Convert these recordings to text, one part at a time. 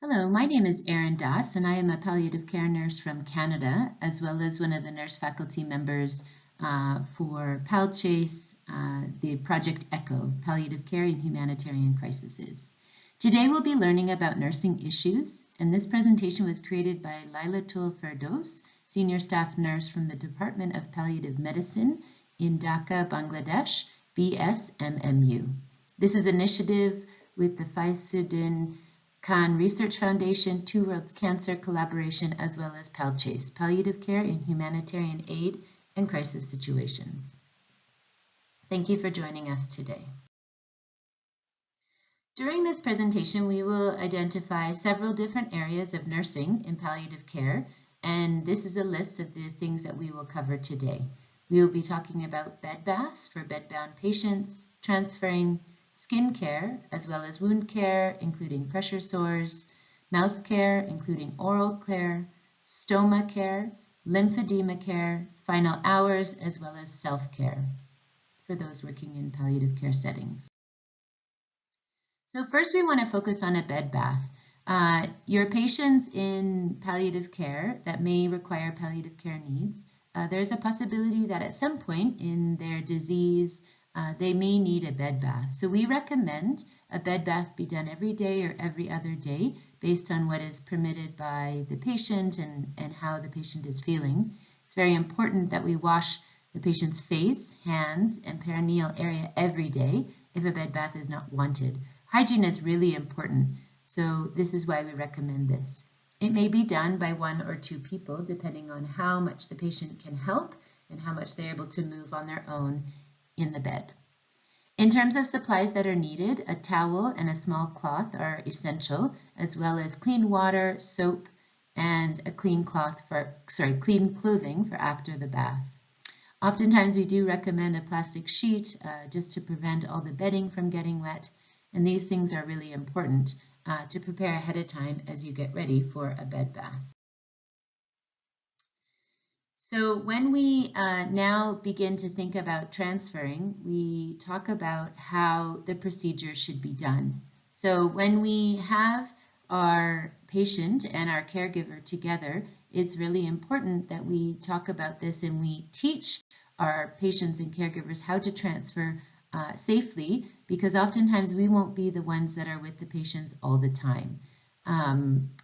Hello, my name is Erin and I am a palliative care nurse from Canada, as well as one of the nurse faculty members for Palchase, the Project ECHO, Palliative Care in Humanitarian Crises. Today we'll be learning about nursing issues, and this presentation was created by Lailatul Ferdos, Senior Staff Nurse from the Department of Palliative Medicine in Dhaka, Bangladesh, BSMMU. This is an initiative with the Faisuddin Khan Research Foundation, Two Worlds Cancer Collaboration, as well as Palchase, Palliative Care in Humanitarian Aid and Crisis Situations. Thank you for joining us today. During this presentation, we will identify several different areas of nursing in palliative care, and this is a list of the things that we will cover today. We will be talking about bed baths for bedbound patients, transferring, skin care, as well as wound care, including pressure sores, mouth care, including oral care, stoma care, lymphedema care, final hours, as well as self-care for those working in palliative care settings. So first we want to focus on a bed bath. Your patients in palliative care that may require palliative care needs, there's a possibility that at some point in their disease, they may need a bed bath. So we recommend a bed bath be done every day or every other day based on what is permitted by the patient and how the patient is feeling. It's very important that we wash the patient's face, hands, and perineal area every day if a bed bath is not wanted. Hygiene is really important, so this is why we recommend this. It may be done by 1 or 2 people depending on how much the patient can help and how much they're able to move on their own in the bed. In terms of supplies that are needed, a towel and a small cloth are essential, as well as clean water, soap, and a clean clothing for after the bath. Oftentimes we do recommend a plastic sheet just to prevent all the bedding from getting wet, and these things are really important to prepare ahead of time as you get ready for a bed bath. So when we now begin to think about transferring, we talk about how the procedure should be done. So when we have our patient and our caregiver together, it's really important that we talk about this and we teach our patients and caregivers how to transfer safely, because oftentimes we won't be the ones that are with the patients all the time,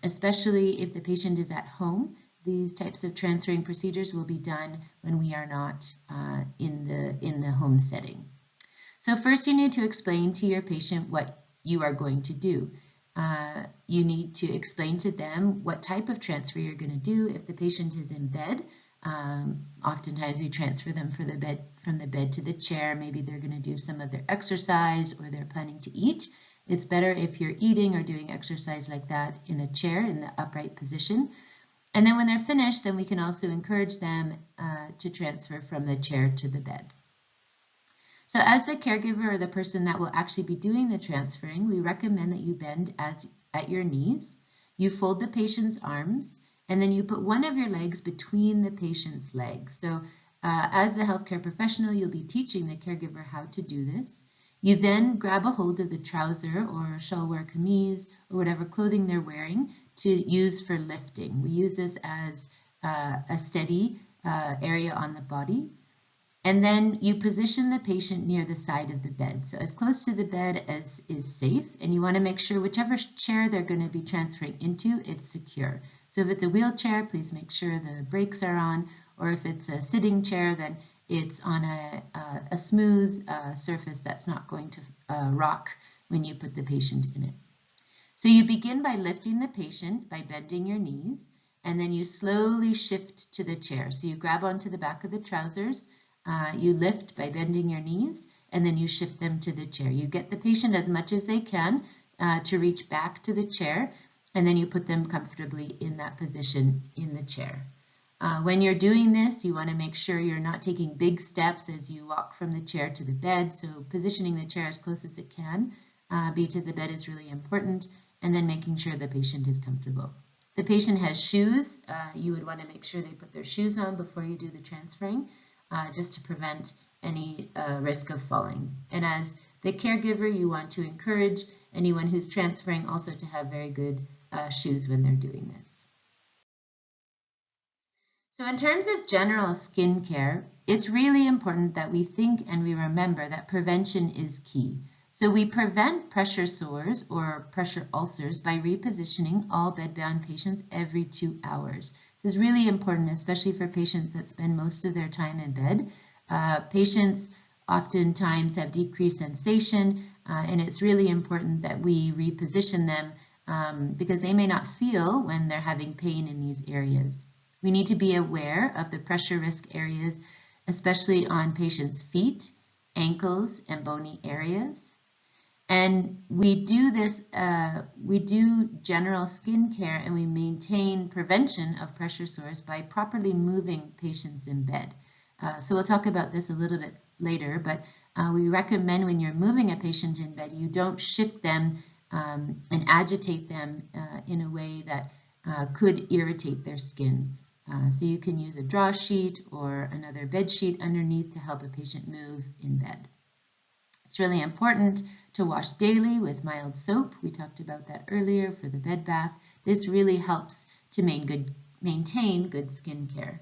especially if the patient is at home. These types of transferring procedures will be done when we are not in the home setting. So first you need to explain to your patient what you are going to do. You need to explain to them what type of transfer you're going to do. If the patient is in bed, oftentimes we transfer them from the bed to the chair. Maybe they're going to do some of their exercise or they're planning to eat. It's better if you're eating or doing exercise like that in a chair in the upright position. And then when they're finished, then we can also encourage them to transfer from the chair to the bed. So as the caregiver or the person that will actually be doing the transferring, we recommend that you bend at your knees, you fold the patient's arms, and then you put one of your legs between the patient's legs. So as the healthcare professional, you'll be teaching the caregiver how to do this. You then grab a hold of the trouser or shalwar kameez or whatever clothing they're wearing to use for lifting. We use this as a steady area on the body. And then you position the patient near the side of the bed, so as close to the bed as is safe, and you want to make sure whichever chair they're going to be transferring into, it's secure. So if it's a wheelchair, please make sure the brakes are on, or if it's a sitting chair, then it's on a smooth surface that's not going to rock when you put the patient in it. So you begin by lifting the patient by bending your knees, and then you slowly shift to the chair. So you grab onto the back of the trousers, you lift by bending your knees, and then you shift them to the chair. You get the patient as much as they can to reach back to the chair, and then you put them comfortably in that position in the chair. When you're doing this, you want to make sure you're not taking big steps as you walk from the chair to the bed, so positioning the chair as close as it can be to the bed is really important, and then making sure the patient is comfortable. The patient has shoes. You would want to make sure they put their shoes on before you do the transferring, just to prevent any risk of falling. And as the caregiver, you want to encourage anyone who's transferring also to have very good shoes when they're doing this. So in terms of general skin care, it's really important that we think and we remember that prevention is key. So we prevent pressure sores or pressure ulcers by repositioning all bedbound patients every 2 hours. This is really important, especially for patients that spend most of their time in bed. Patients oftentimes have decreased sensation, and it's really important that we reposition them because they may not feel when they're having pain in these areas. We need to be aware of the pressure risk areas, especially on patients' feet, ankles, and bony areas. And we do this, we do general skin care and we maintain prevention of pressure sores by properly moving patients in bed. So we'll talk about this a little bit later, but we recommend when you're moving a patient in bed, you don't shift them and agitate them in a way that could irritate their skin. So you can use a draw sheet or another bed sheet underneath to help a patient move in bed. It's really important to wash daily with mild soap. We talked about that earlier for the bed bath. This really helps to maintain good skin care.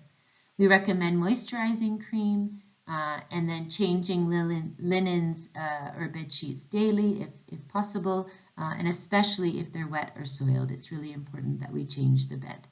We recommend moisturizing cream and then changing linens or bed sheets daily if possible, and especially if they're wet or soiled. It's really important that we change the bed.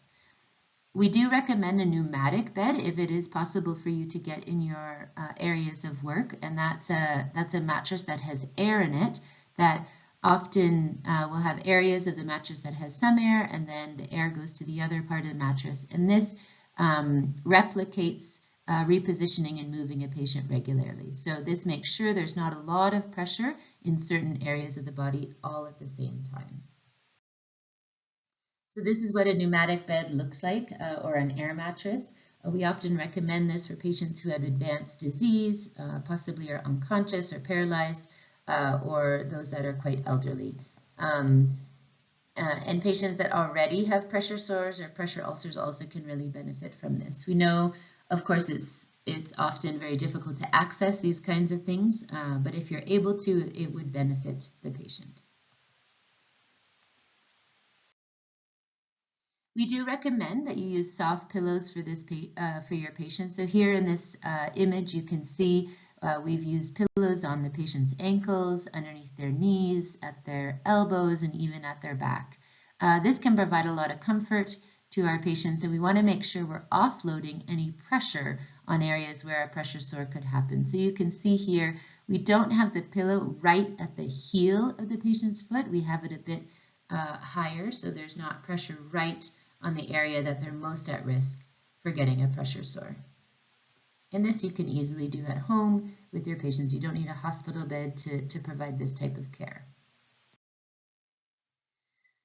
We do recommend a pneumatic bed if it is possible for you to get in your areas of work, and that's a mattress that has air in it that often will have areas of the mattress that has some air, and then the air goes to the other part of the mattress. And this replicates repositioning and moving a patient regularly. So this makes sure there's not a lot of pressure in certain areas of the body all at the same time. So this is what a pneumatic bed looks like, or an air mattress. We often recommend this for patients who have advanced disease, possibly are unconscious or paralyzed, or those that are quite elderly. And patients that already have pressure sores or pressure ulcers also can really benefit from this. We know, of course, it's often very difficult to access these kinds of things, but if you're able to, it would benefit the patient. We do recommend that you use soft pillows for this for your patients. So here in this image, you can see we've used pillows on the patient's ankles, underneath their knees, at their elbows, and even at their back. This can provide a lot of comfort to our patients, and we want to make sure we're offloading any pressure on areas where a pressure sore could happen. So you can see here, we don't have the pillow right at the heel of the patient's foot. We have it a bit higher, so there's not pressure right on the area that they're most at risk for getting a pressure sore. And this you can easily do at home with your patients. You don't need a hospital bed to provide this type of care.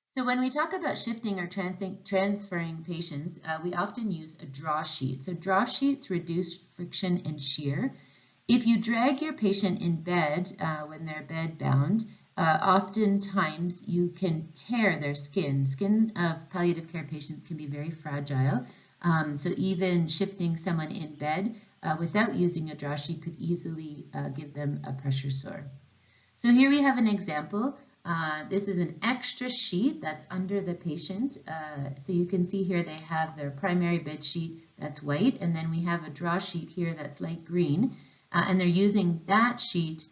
So when we talk about shifting or transferring patients, we often use a draw sheet. So draw sheets reduce friction and shear. If you drag your patient in bed when they're bed bound, oftentimes you can tear their skin. Skin of palliative care patients can be very fragile. So even shifting someone in bed without using a draw sheet could easily give them a pressure sore. So here we have an example. This is an extra sheet that's under the patient. So you can see here they have their primary bed sheet that's white, and then we have a draw sheet here that's light green, and they're using that sheet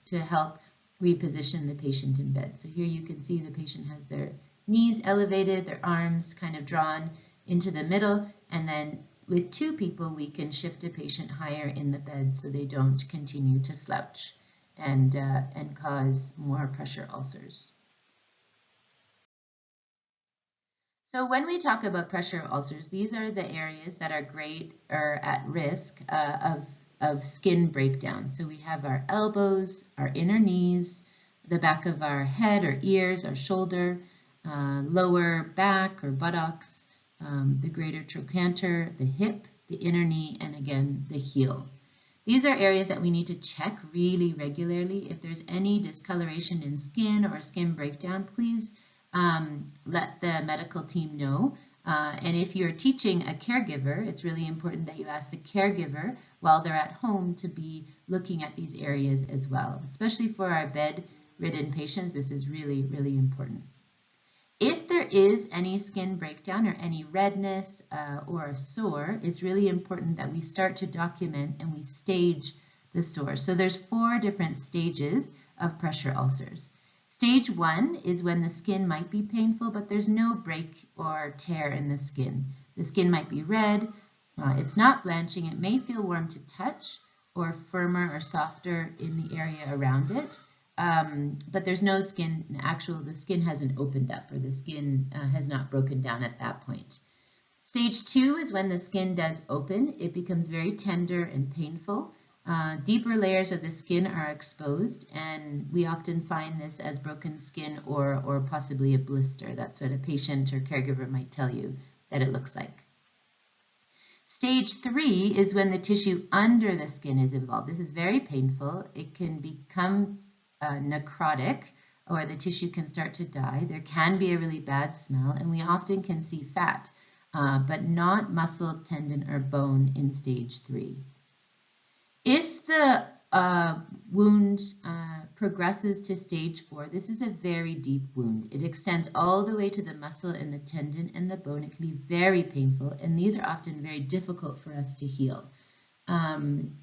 to help reposition the patient in bed. So here you can see the patient has their knees elevated, their arms kind of drawn into the middle, and then with two people we can shift a patient higher in the bed so they don't continue to slouch and cause more pressure ulcers. So when we talk about pressure ulcers, these are the areas that are great or at risk of skin breakdown. So we have our elbows, our inner knees, the back of our head or ears, our shoulder, lower back or buttocks, the greater trochanter, the hip, the inner knee, and again, the heel. These are areas that we need to check really regularly. If there's any discoloration in skin or skin breakdown, please let the medical team know. And if you're teaching a caregiver, it's really important that you ask the caregiver while they're at home to be looking at these areas as well, especially for our bed ridden patients, this is really, really important. If there is any skin breakdown or any redness or a sore, it's really important that we start to document and we stage the sore. So there's 4 different stages of pressure ulcers. Stage 1 is when the skin might be painful, but there's no break or tear in the skin. The skin might be red, it's not blanching, it may feel warm to touch or firmer or softer in the area around it. But there's no skin, the skin hasn't opened up or the skin has not broken down at that point. Stage 2 is when the skin does open. It becomes very tender and painful. Deeper layers of the skin are exposed, and we often find this as broken skin or possibly a blister. That's what a patient or caregiver might tell you that it looks like. Stage 3 is when the tissue under the skin is involved. This is very painful. It can become necrotic, or the tissue can start to die. There can be a really bad smell, and we often can see fat, but not muscle, tendon, or bone in stage 3. If the wound progresses to stage 4, this is a very deep wound. It extends all the way to the muscle and the tendon and the bone. It can be very painful, and these are often very difficult for us to heal. And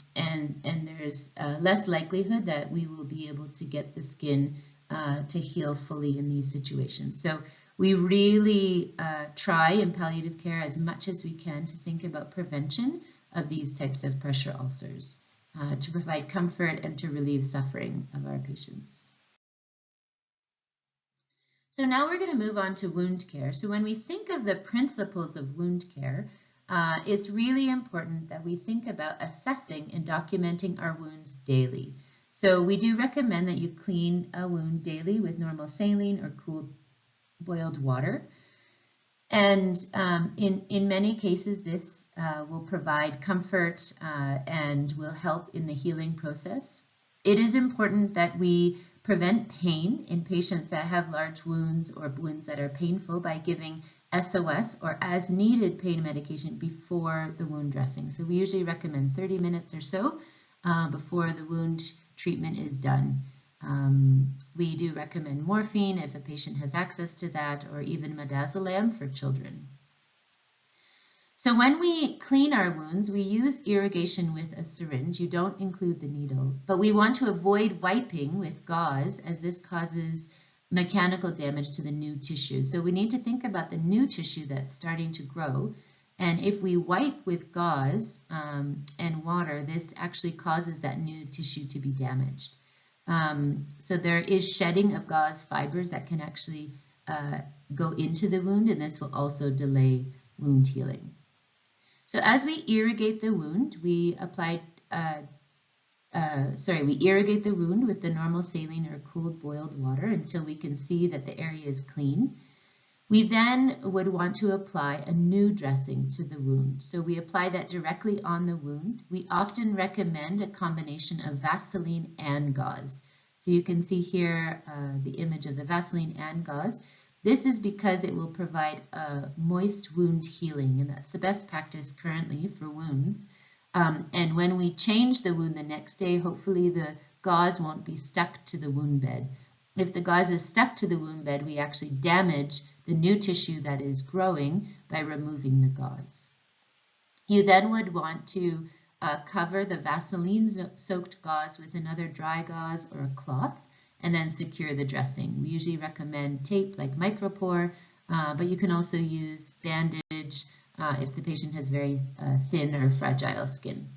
there's less likelihood that we will be able to get the skin to heal fully in these situations. So we really try in palliative care as much as we can to think about prevention of these types of pressure ulcers, to provide comfort and to relieve suffering of our patients. So now we're going to move on to wound care. So when we think of the principles of wound care, it's really important that we think about assessing and documenting our wounds daily. So we do recommend that you clean a wound daily with normal saline or cool boiled water. And in many cases, this will provide comfort and will help in the healing process. It is important that we prevent pain in patients that have large wounds or wounds that are painful by giving SOS or as needed pain medication before the wound dressing. So we usually recommend 30 minutes or so before the wound treatment is done. We do recommend morphine if a patient has access to that, or even midazolam for children. So when we clean our wounds, we use irrigation with a syringe. You don't include the needle, but we want to avoid wiping with gauze, as this causes mechanical damage to the new tissue. So we need to think about the new tissue that's starting to grow. And if we wipe with gauze and water, this actually causes that new tissue to be damaged. So there is shedding of gauze fibers that can actually go into the wound, and this will also delay wound healing. So as we irrigate the wound, we irrigate the wound with the normal saline or cooled boiled water until we can see that the area is clean. We then would want to apply a new dressing to the wound. So we apply that directly on the wound. We often recommend a combination of Vaseline and gauze. So you can see here the image of the Vaseline and gauze. This is because it will provide a moist wound healing, and that's the best practice currently for wounds. And when we change the wound the next day, hopefully the gauze won't be stuck to the wound bed. If the gauze is stuck to the wound bed, we actually damage the new tissue that is growing by removing the gauze. You then would want to cover the Vaseline-soaked gauze with another dry gauze or a cloth, and then secure the dressing. We usually recommend tape like micropore, but you can also use bandage if the patient has very thin or fragile skin.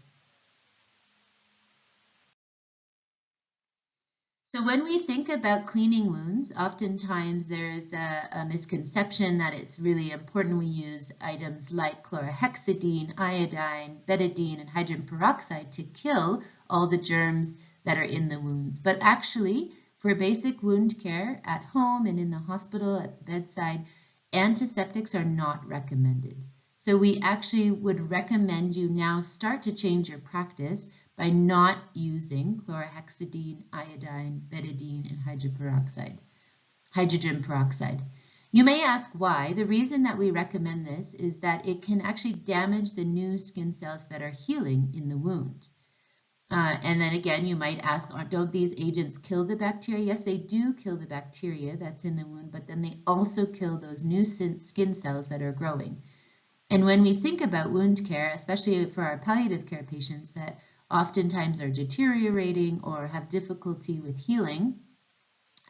So when we think about cleaning wounds, oftentimes there's a misconception that it's really important we use items like chlorhexidine, iodine, betadine, and hydrogen peroxide to kill all the germs that are in the wounds. But actually, for basic wound care at home and in the hospital at the bedside, antiseptics are not recommended. So we actually would recommend you now start to change your practice by not using chlorhexidine, iodine, betadine, and hydrogen peroxide. You may ask why. The reason that we recommend this is that it can actually damage the new skin cells that are healing in the wound. And then again, you might ask, don't these agents kill the bacteria? Yes, they do kill the bacteria that's in the wound, but then they also kill those new skin cells that are growing. And when we think about wound care, especially for our palliative care patients that oftentimes are deteriorating or have difficulty with healing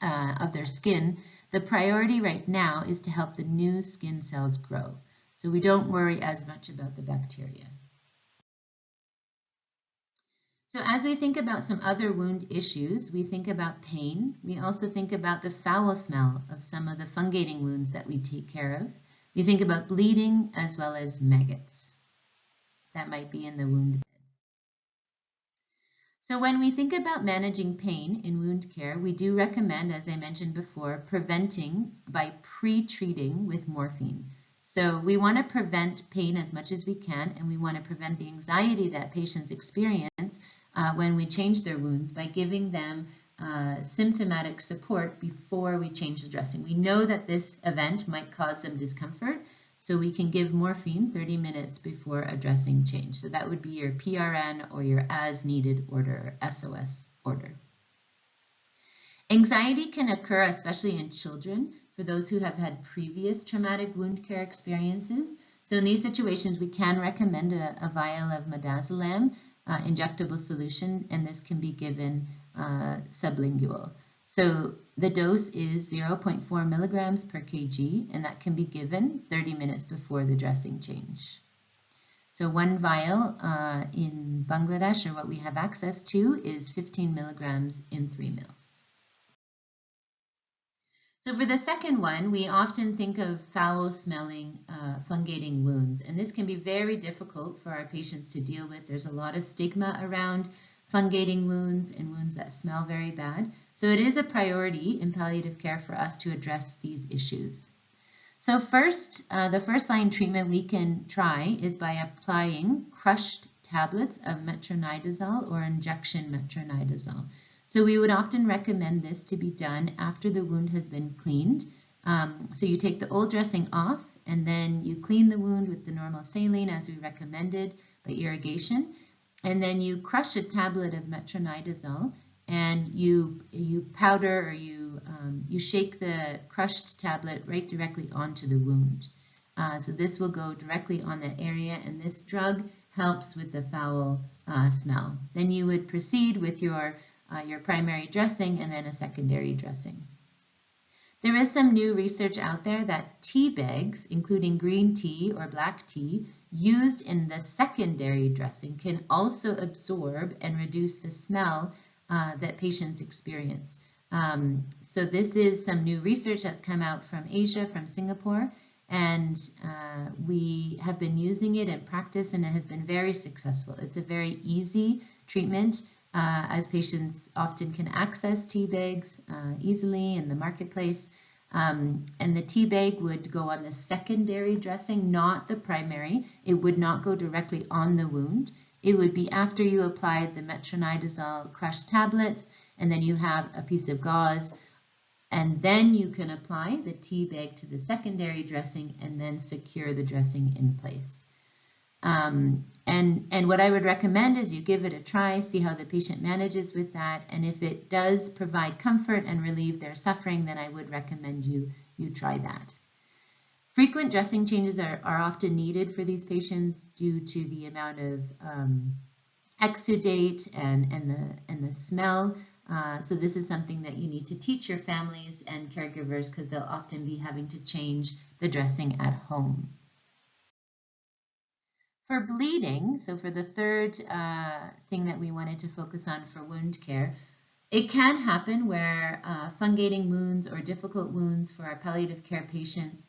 of their skin, the priority right now is to help the new skin cells grow. So we don't worry as much about the bacteria. So as we think about some other wound issues, we think about pain. We also think about the foul smell of some of the fungating wounds that we take care of. We think about bleeding as well as maggots that might be in the wound bed. So when we think about managing pain in wound care, we do recommend, as I mentioned before, preventing by pre-treating with morphine. So we want to prevent pain as much as we can, and we want to prevent the anxiety that patients experience when we change their wounds by giving them symptomatic support before we change the dressing. We know that this event might cause them discomfort, so we can give morphine 30 minutes before a dressing change. So that would be your PRN or your as-needed order, SOS order. Anxiety can occur especially in children for those who have had previous traumatic wound care experiences. So in these situations, we can recommend a vial of midazolam injectable solution, and this can be given sublingual. So the dose is 0.4 milligrams per kg, and that can be given 30 minutes before the dressing change. So one vial in Bangladesh, or what we have access to, is 15 milligrams in 3 mils. So for the second one, we often think of foul-smelling fungating wounds, and this can be very difficult for our patients to deal with. There's a lot of stigma around fungating wounds and wounds that smell very bad. So it is a priority in palliative care for us to address these issues. So first, the first-line treatment we can try is by applying crushed tablets of metronidazole or injection metronidazole. So we would often recommend this to be done after the wound has been cleaned. So you take the old dressing off, and then you clean the wound with the normal saline as we recommended by irrigation, and then you crush a tablet of metronidazole, and you powder or you shake the crushed tablet right directly onto the wound. So this will go directly on that area, and this drug helps with the foul smell. Then you would proceed with your primary dressing and then a secondary dressing. There is some new research out there that tea bags, including green tea or black tea, used in the secondary dressing can also absorb and reduce the smell that patients experience. So this is some new research that's come out from Asia, from Singapore, and we have been using it in practice, and it has been very successful. It's a very easy treatment, as patients often can access tea bags easily in the marketplace. And the tea bag would go on the secondary dressing, not the primary. It would not go directly on the wound. It would be after you applied the metronidazole crushed tablets, and then you have a piece of gauze, and then you can apply the tea bag to the secondary dressing and then secure the dressing in place. And what I would recommend is you give it a try, see how the patient manages with that, and if it does provide comfort and relieve their suffering, then I would recommend you try that. Frequent dressing changes are often needed for these patients due to the amount of exudate and the smell. So this is something that you need to teach your families and caregivers, because they'll often be having to change the dressing at home. For bleeding, so for the third thing that we wanted to focus on for wound care, it can happen where fungating wounds or difficult wounds for our palliative care patients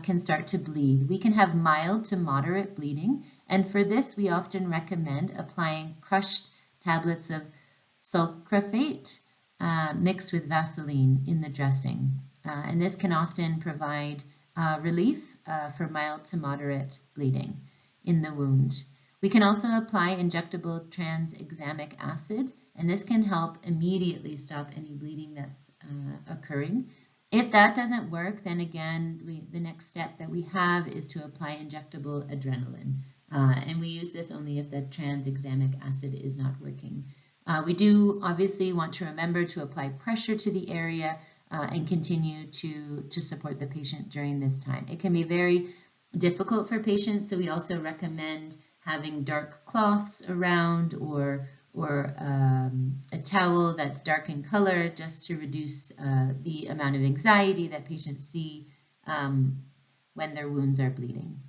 can start to bleed. We can have mild to moderate bleeding, and for this we often recommend applying crushed tablets of sulcrafate mixed with Vaseline in the dressing. And this can often provide relief for mild to moderate bleeding in the wound. We can also apply injectable tranexamic acid, and this can help immediately stop any bleeding that's occurring. If that doesn't work, then again, the next step that we have is to apply injectable adrenaline. And we use this only if the tranexamic acid is not working. We do obviously want to remember to apply pressure to the area and continue to support the patient during this time. It can be very difficult for patients, so we also recommend having dark cloths around or a towel that's dark in color just to reduce the amount of anxiety that patients see when their wounds are bleeding.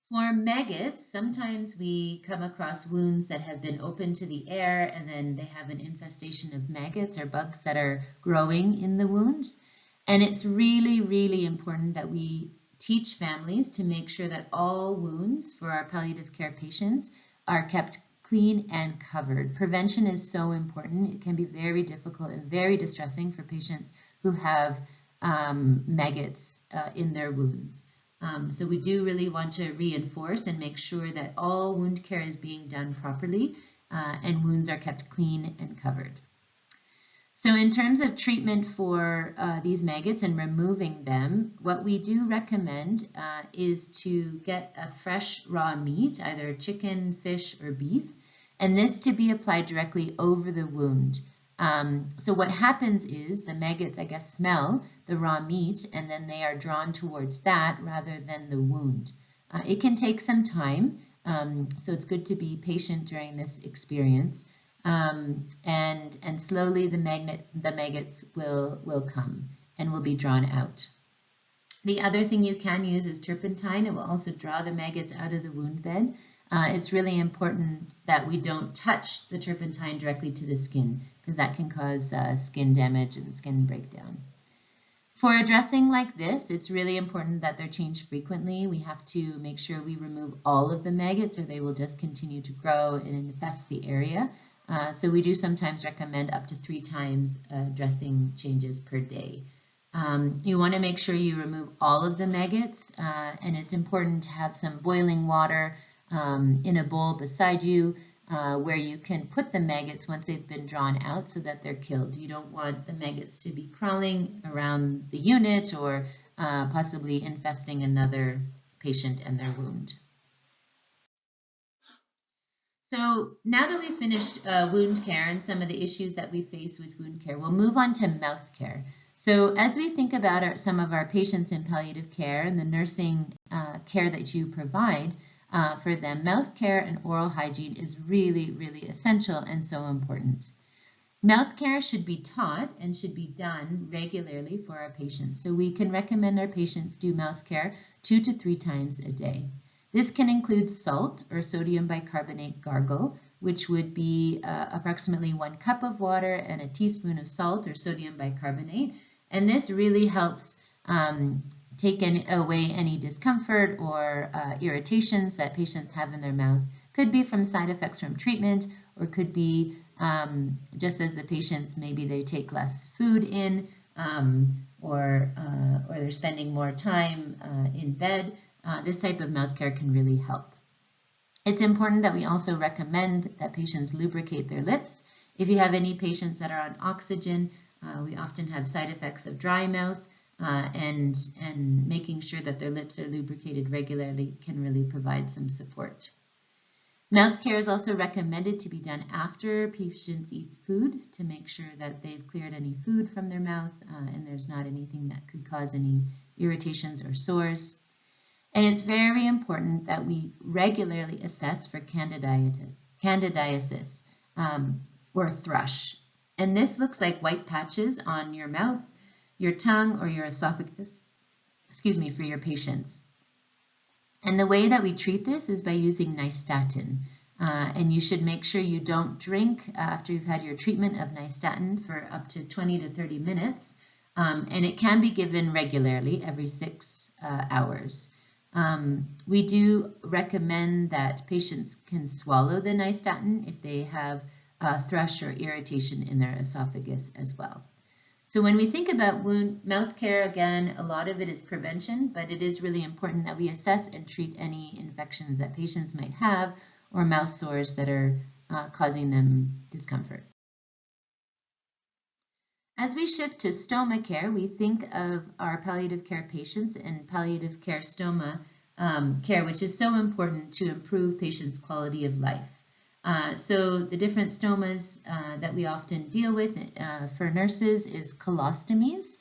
For maggots, sometimes we come across wounds that have been open to the air and then they have an infestation of maggots or bugs that are growing in the wounds. And it's really, really important that we teach families to make sure that all wounds for our palliative care patients are kept clean and covered. Prevention is so important. It can be very difficult and very distressing for patients who have maggots in their wounds. So we do really want to reinforce and make sure that all wound care is being done properly and wounds are kept clean and covered. So in terms of treatment for these maggots and removing them, what we do recommend is to get a fresh raw meat, either chicken, fish, or beef, and this to be applied directly over the wound. So what happens is the maggots, I guess, smell the raw meat and then they are drawn towards that rather than the wound. It can take some time, so it's good to be patient during this experience. And slowly the maggots will come and will be drawn out. The other thing you can use is turpentine. It will also draw the maggots out of the wound bed. It's really important that we don't touch the turpentine directly to the skin because that can cause skin damage and skin breakdown. For a dressing like this, it's really important that they're changed frequently. We have to make sure we remove all of the maggots or they will just continue to grow and infest the area. So we do sometimes recommend up to 3 times dressing changes per day. You want to make sure you remove all of the maggots, and it's important to have some boiling water in a bowl beside you where you can put the maggots once they've been drawn out so that they're killed. You don't want the maggots to be crawling around the unit or possibly infesting another patient and their wound. So now that we've finished wound care and some of the issues that we face with wound care, we'll move on to mouth care. So as we think about some of our patients in palliative care and the nursing care that you provide for them, mouth care and oral hygiene is really, really essential and so important. Mouth care should be taught and should be done regularly for our patients. So we can recommend our patients do mouth care 2 to 3 times a day. This can include salt or sodium bicarbonate gargle, which would be approximately 1 cup of water and a teaspoon of salt or sodium bicarbonate. And this really helps take away any discomfort or irritations that patients have in their mouth. Could be from side effects from treatment or could be just as the patients, maybe they take less food in or they're spending more time in bed. This type of mouth care can really help. It's important that we also recommend that patients lubricate their lips. If you have any patients that are on oxygen, we often have side effects of dry mouth, and making sure that their lips are lubricated regularly can really provide some support. Mouth care is also recommended to be done after patients eat food to make sure that they've cleared any food from their mouth and there's not anything that could cause any irritations or sores. And it's very important that we regularly assess for candidiasis or thrush. And this looks like white patches on your mouth, your tongue, or your esophagus, for your patients. And the way that we treat this is by using nystatin. And you should make sure you don't drink after you've had your treatment of nystatin for up to 20 to 30 minutes. And it can be given regularly every 6 hours. We do recommend that patients can swallow the nystatin if they have thrush or irritation in their esophagus as well. So when we think about mouth care, again, a lot of it is prevention, but it is really important that we assess and treat any infections that patients might have or mouth sores that are causing them discomfort. As we shift to stoma care, we think of our palliative care patients and palliative care stoma care, which is so important to improve patients' quality of life. So the different stomas that we often deal with for nurses is colostomies,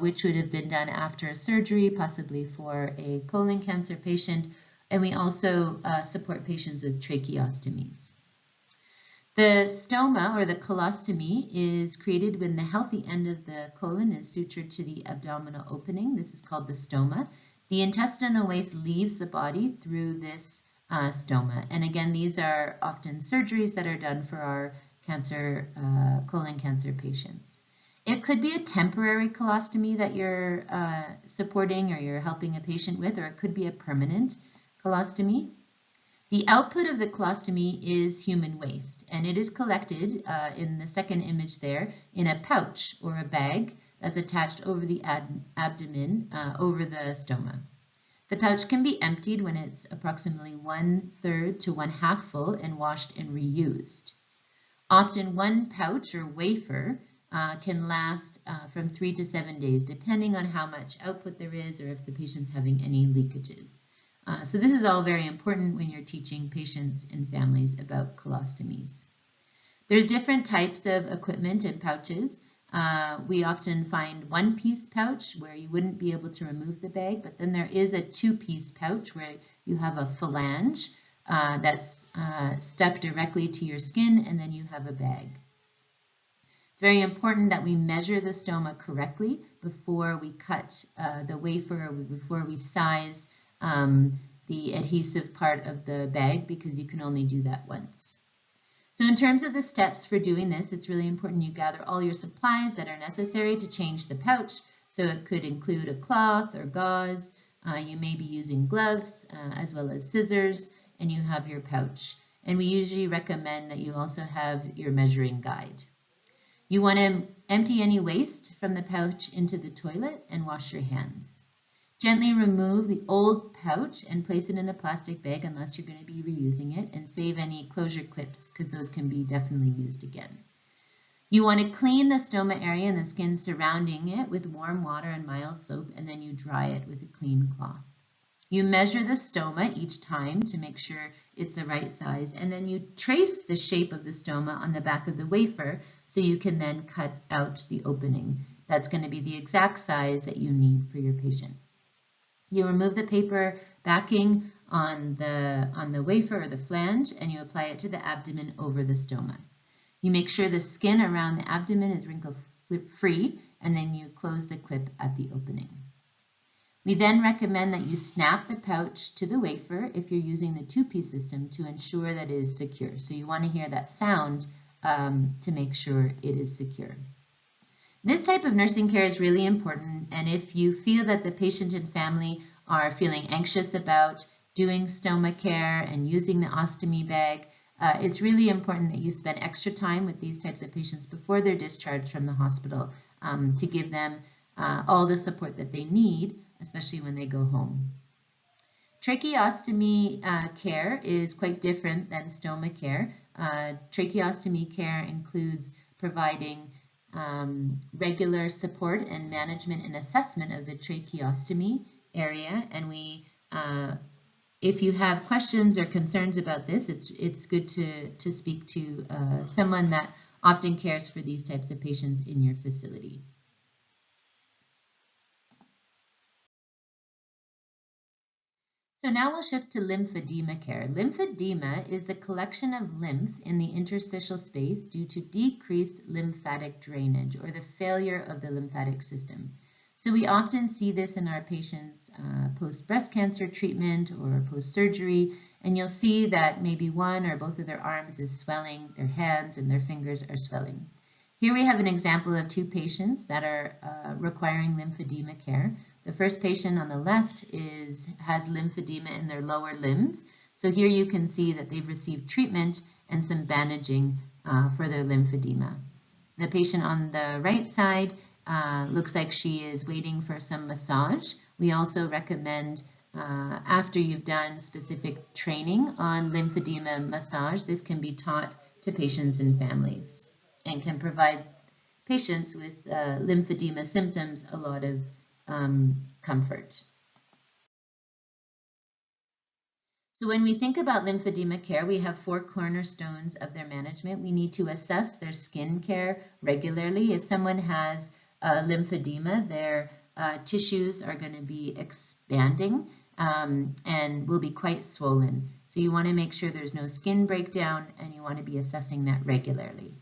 which would have been done after a surgery, possibly for a colon cancer patient, and we also support patients with tracheostomies. The stoma, or the colostomy, is created when the healthy end of the colon is sutured to the abdominal opening. This is called the stoma. The intestinal waste leaves the body through this stoma. And again, these are often surgeries that are done for our colon cancer patients. It could be a temporary colostomy that you're supporting or you're helping a patient with, or it could be a permanent colostomy. The output of the colostomy is human waste, and it is collected in the second image there in a pouch or a bag that's attached over the abdomen over the stoma. The pouch can be emptied when it's approximately 1/3 to 1/2 full and washed and reused. Often one pouch or wafer can last from 3 to 7 days, depending on how much output there is or if the patient's having any leakages. So this is all very important when you're teaching patients and families about colostomies. There's different types of equipment and pouches. We often find one-piece pouch where you wouldn't be able to remove the bag, but then there is a two-piece pouch where you have a phalange that's stuck directly to your skin, and then you have a bag. It's very important that we measure the stoma correctly before we cut the wafer or before we size the adhesive part of the bag, because you can only do that once. So in terms of the steps for doing this, it's really important you gather all your supplies that are necessary to change the pouch. So it could include a cloth or gauze. You may be using gloves as well as scissors, and you have your pouch. And we usually recommend that you also have your measuring guide. You want to empty any waste from the pouch into the toilet and wash your hands. Gently remove the old pouch and place it in a plastic bag unless you're going to be reusing it, and save any closure clips because those can be definitely used again. You want to clean the stoma area and the skin surrounding it with warm water and mild soap, and then you dry it with a clean cloth. You measure the stoma each time to make sure it's the right size, and then you trace the shape of the stoma on the back of the wafer so you can then cut out the opening. That's going to be the exact size that you need for your patient. You remove the paper backing on the wafer or the flange, and you apply it to the abdomen over the stoma. You make sure the skin around the abdomen is wrinkle-free, and then you close the clip at the opening. We then recommend that you snap the pouch to the wafer if you're using the two-piece system to ensure that it is secure. So you want to hear that sound to make sure it is secure. This type of nursing care is really important, and if you feel that the patient and family are feeling anxious about doing stoma care and using the ostomy bag, it's really important that you spend extra time with these types of patients before they're discharged from the hospital to give them all the support that they need, especially when they go home. Tracheostomy care is quite different than stoma care. Tracheostomy care includes providing regular support and management and assessment of the tracheostomy area, and if you have questions or concerns about this, it's good to speak to someone that often cares for these types of patients in your facility. So now we'll shift to lymphedema care. Lymphedema is the collection of lymph in the interstitial space due to decreased lymphatic drainage, or the failure of the lymphatic system. So we often see this in our patients post-breast cancer treatment or post-surgery, and you'll see that maybe one or both of their arms is swelling, their hands and their fingers are swelling. Here we have an example of two patients that are requiring lymphedema care. The first patient on the left has lymphedema in their lower limbs. So here you can see that they've received treatment and some bandaging for their lymphedema. The patient on the right side looks like she is waiting for some massage. We also recommend after you've done specific training on lymphedema massage, this can be taught to patients and families and can provide patients with lymphedema symptoms a lot of comfort. So when we think about lymphedema care, we have 4 cornerstones of their management. We need to assess their skin care regularly. If someone has lymphedema, their tissues are going to be expanding and will be quite swollen. So you want to make sure there's no skin breakdown, and you want to be assessing that regularly.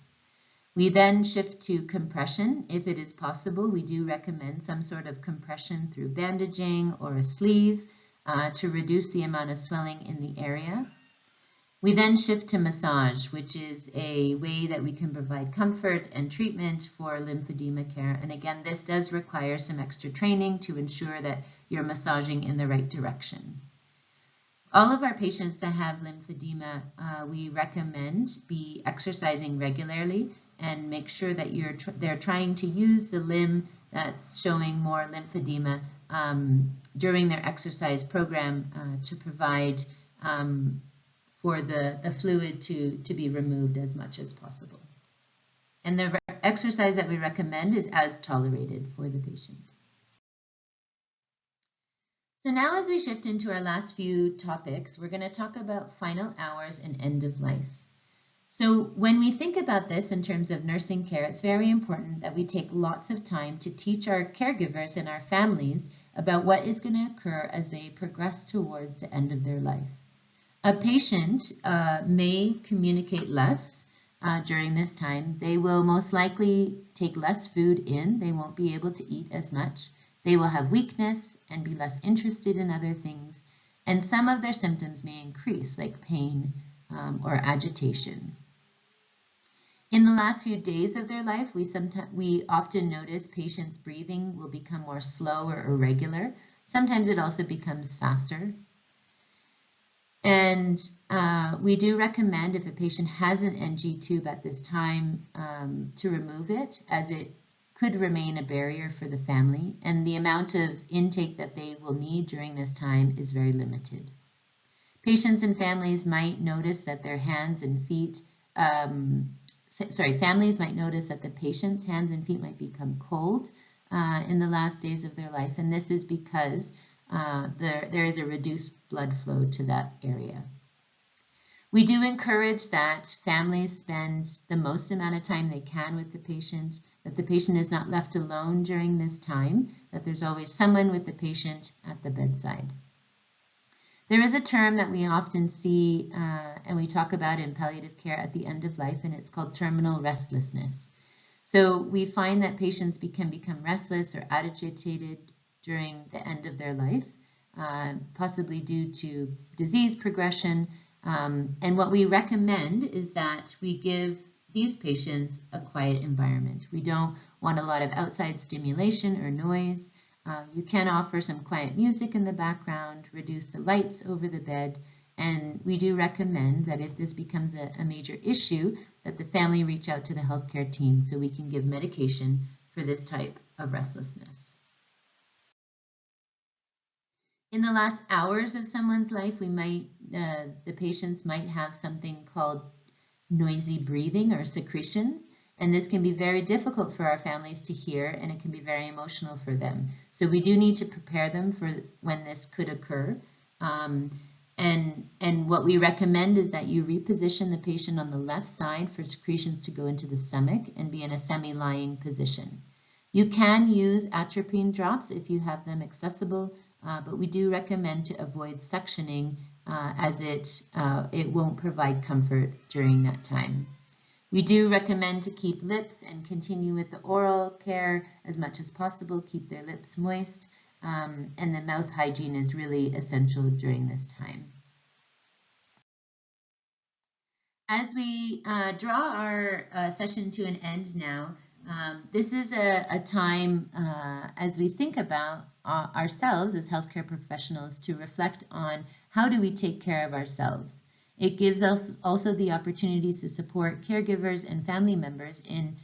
We then shift to compression. If it is possible, we do recommend some sort of compression through bandaging or a sleeve to reduce the amount of swelling in the area. We then shift to massage, which is a way that we can provide comfort and treatment for lymphedema care. And again, this does require some extra training to ensure that you're massaging in the right direction. All of our patients that have lymphedema, we recommend be exercising regularly and make sure that they're trying to use the limb that's showing more lymphedema during their exercise program to provide for the fluid to be removed as much as possible. And the exercise that we recommend is as tolerated for the patient. So now as we shift into our last few topics, we're going to talk about final hours and end of life. So when we think about this in terms of nursing care, it's very important that we take lots of time to teach our caregivers and our families about what is going to occur as they progress towards the end of their life. A patient may communicate less during this time. They will most likely take less food in. They won't be able to eat as much. They will have weakness and be less interested in other things. And some of their symptoms may increase, like pain or agitation. In the last few days of their life, we often notice patients' breathing will become more slow or irregular. Sometimes it also becomes faster. And we do recommend, if a patient has an NG tube at this time, to remove it, as it could remain a barrier for the family, and the amount of intake that they will need during this time is very limited. Patients and families might notice that their hands and feet, families might notice that the patient's hands and feet might become cold in the last days of their life, and this is because there is a reduced blood flow to that area. We do encourage that families spend the most amount of time they can with the patient, that the patient is not left alone during this time, that there's always someone with the patient at the bedside. There is a term that we often see and we talk about in palliative care at the end of life, and it's called terminal restlessness. So we find that patients can become restless or agitated during the end of their life, possibly due to disease progression. And what we recommend is that we give these patients a quiet environment. We don't want a lot of outside stimulation or noise. You can offer some quiet music in the background, reduce the lights over the bed, and we do recommend that if this becomes a major issue, that the family reach out to the healthcare team so we can give medication for this type of restlessness. In the last hours of someone's life, the patients might have something called noisy breathing or secretions, and this can be very difficult for our families to hear, and it can be very emotional for them. So we do need to prepare them for when this could occur. And what we recommend is that you reposition the patient on the left side for secretions to go into the stomach and be in a semi-lying position. You can use atropine drops if you have them accessible, but we do recommend to avoid suctioning as it won't provide comfort during that time. We do recommend to keep lips and continue with the oral care as much as possible, keep their lips moist, and the mouth hygiene is really essential during this time. As we draw our session to an end now, this is a time as we think about ourselves as healthcare professionals to reflect on how do we take care of ourselves. It gives us also the opportunities to support caregivers and family members in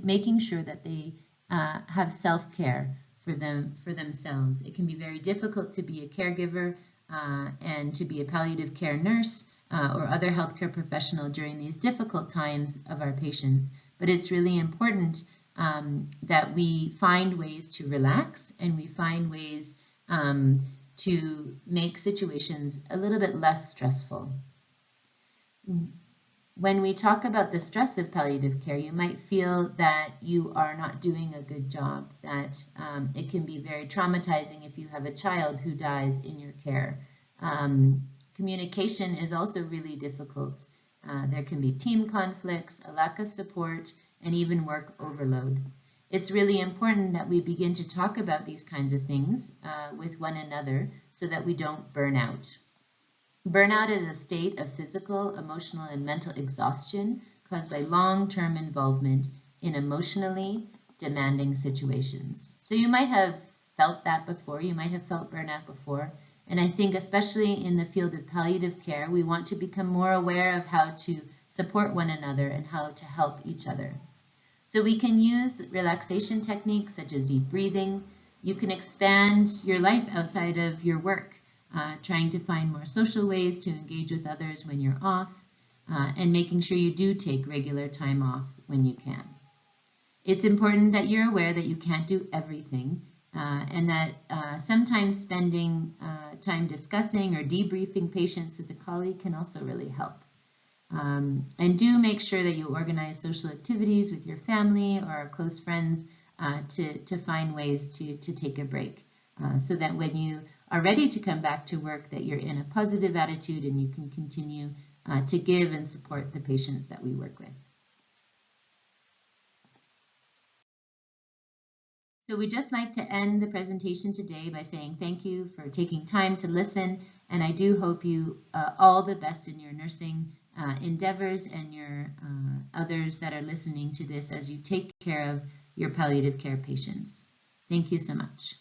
making sure that they have self-care for themselves. It can be very difficult to be a caregiver and to be a palliative care nurse or other healthcare professional during these difficult times of our patients. But it's really important that we find ways to relax and we find ways to make situations a little bit less stressful. When we talk about the stress of palliative care, you might feel that you are not doing a good job, that it can be very traumatizing if you have a child who dies in your care. Communication is also really difficult. There can be team conflicts, a lack of support, and even work overload. It's really important that we begin to talk about these kinds of things with one another so that we don't burn out. Burnout is a state of physical, emotional, and mental exhaustion caused by long-term involvement in emotionally demanding situations. So you might have felt that before, you might have felt burnout before, and I think especially in the field of palliative care, we want to become more aware of how to support one another and how to help each other. So we can use relaxation techniques such as deep breathing. You can expand your life outside of your work. Trying to find more social ways to engage with others when you're off, and making sure you do take regular time off when you can. It's important that you're aware that you can't do everything, and that sometimes spending time discussing or debriefing patients with a colleague can also really help. And do make sure that you organize social activities with your family or close friends to find ways to take a break, so that when you are ready to come back to work, that you're in a positive attitude and you can continue to give and support the patients that we work with. So we'd just like to end the presentation today by saying thank you for taking time to listen, and I do hope you all the best in your nursing endeavors and your others that are listening to this as you take care of your palliative care patients. Thank you so much.